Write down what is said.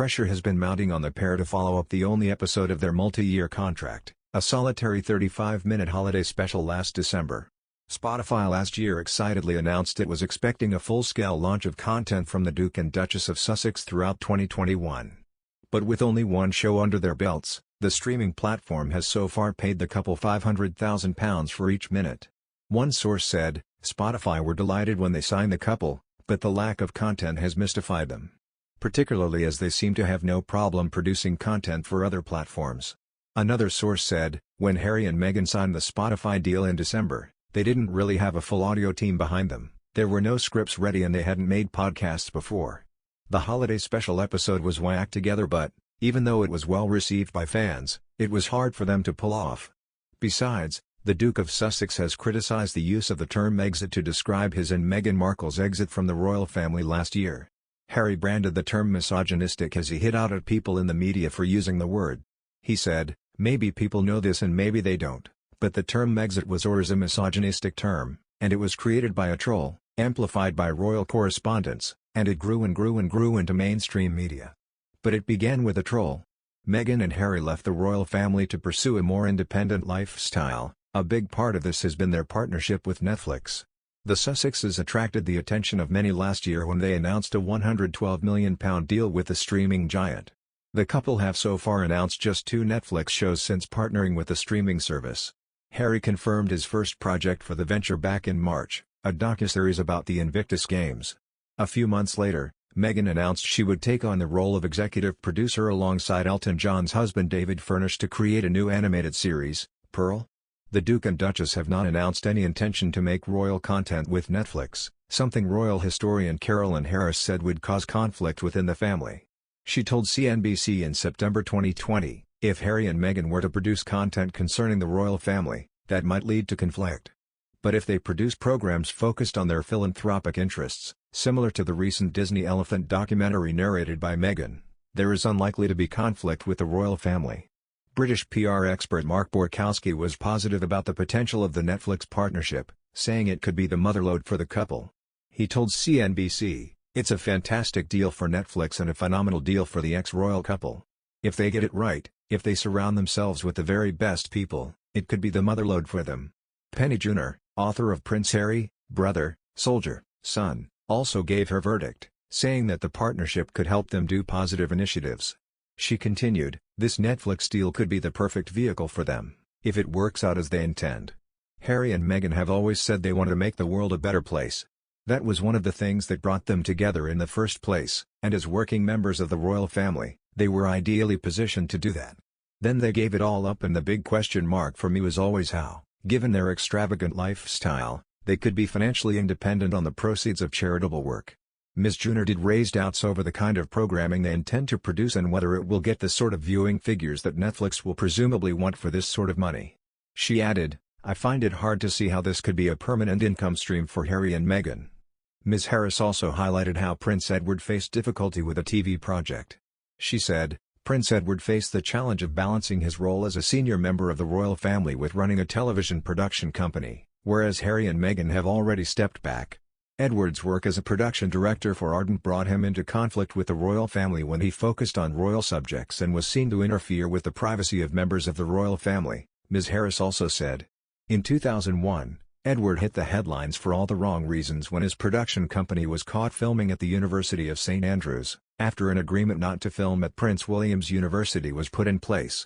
pressure has been mounting on the pair to follow up the only episode of their multi-year contract, a solitary 35-minute holiday special last December. Spotify last year excitedly announced it was expecting a full-scale launch of content from the Duke and Duchess of Sussex throughout 2021. But with only one show under their belts, the streaming platform has so far paid the couple £500,000 for each minute. One source said, Spotify were delighted when they signed the couple, but the lack of content has mystified them. Particularly as they seem to have no problem producing content for other platforms. Another source said, when Harry and Meghan signed the Spotify deal in December, they didn't really have a full audio team behind them, there were no scripts ready and they hadn't made podcasts before. The holiday special episode was whacked together but, even though it was well received by fans, it was hard for them to pull off. Besides, the Duke of Sussex has criticized the use of the term exit to describe his and Meghan Markle's exit from the royal family last year. Harry branded the term misogynistic as he hit out at people in the media for using the word. He said, maybe people know this and maybe they don't, but the term exit was or is a misogynistic term, and it was created by a troll, amplified by royal correspondents, and it grew and grew and grew into mainstream media. But it began with a troll. Meghan and Harry left the royal family to pursue a more independent lifestyle. A big part of this has been their partnership with Netflix. The Sussexes attracted the attention of many last year when they announced a £112 million deal with the streaming giant. The couple have so far announced just 2 Netflix shows since partnering with the streaming service. Harry confirmed his first project for the venture back in March, a docuseries about the Invictus Games. A few months later, Meghan announced she would take on the role of executive producer alongside Elton John's husband David Furnish to create a new animated series, Pearl. The Duke and Duchess have not announced any intention to make royal content with Netflix, something royal historian Carolyn Harris said would cause conflict within the family. She told CNBC in September 2020, if Harry and Meghan were to produce content concerning the royal family, that might lead to conflict. But if they produce programs focused on their philanthropic interests, similar to the recent Disney Elephant documentary narrated by Meghan, there is unlikely to be conflict with the royal family. British PR expert Mark Borkowski was positive about the potential of the Netflix partnership, saying it could be the motherlode for the couple. He told CNBC, it's a fantastic deal for Netflix and a phenomenal deal for the ex-royal couple. If they get it right, if they surround themselves with the very best people, it could be the motherlode for them. Penny Junor, author of Prince Harry, Brother, Soldier, Son, also gave her verdict, saying that the partnership could help them do positive initiatives. She continued, this Netflix deal could be the perfect vehicle for them, if it works out as they intend. Harry and Meghan have always said they want to make the world a better place. That was one of the things that brought them together in the first place, and as working members of the royal family, they were ideally positioned to do that. Then they gave it all up and the big question mark for me was always how, given their extravagant lifestyle, they could be financially independent on the proceeds of charitable work. Ms. Junor did raise doubts over the kind of programming they intend to produce and whether it will get the sort of viewing figures that Netflix will presumably want for this sort of money. She added, I find it hard to see how this could be a permanent income stream for Harry and Meghan. Ms. Harris also highlighted how Prince Edward faced difficulty with a TV project. She said, Prince Edward faced the challenge of balancing his role as a senior member of the royal family with running a television production company, whereas Harry and Meghan have already stepped back. Edward's work as a production director for Ardent brought him into conflict with the royal family when he focused on royal subjects and was seen to interfere with the privacy of members of the royal family, Ms. Harris also said. In 2001, Edward hit the headlines for all the wrong reasons when his production company was caught filming at the University of St Andrews, after an agreement not to film at Prince William's University was put in place.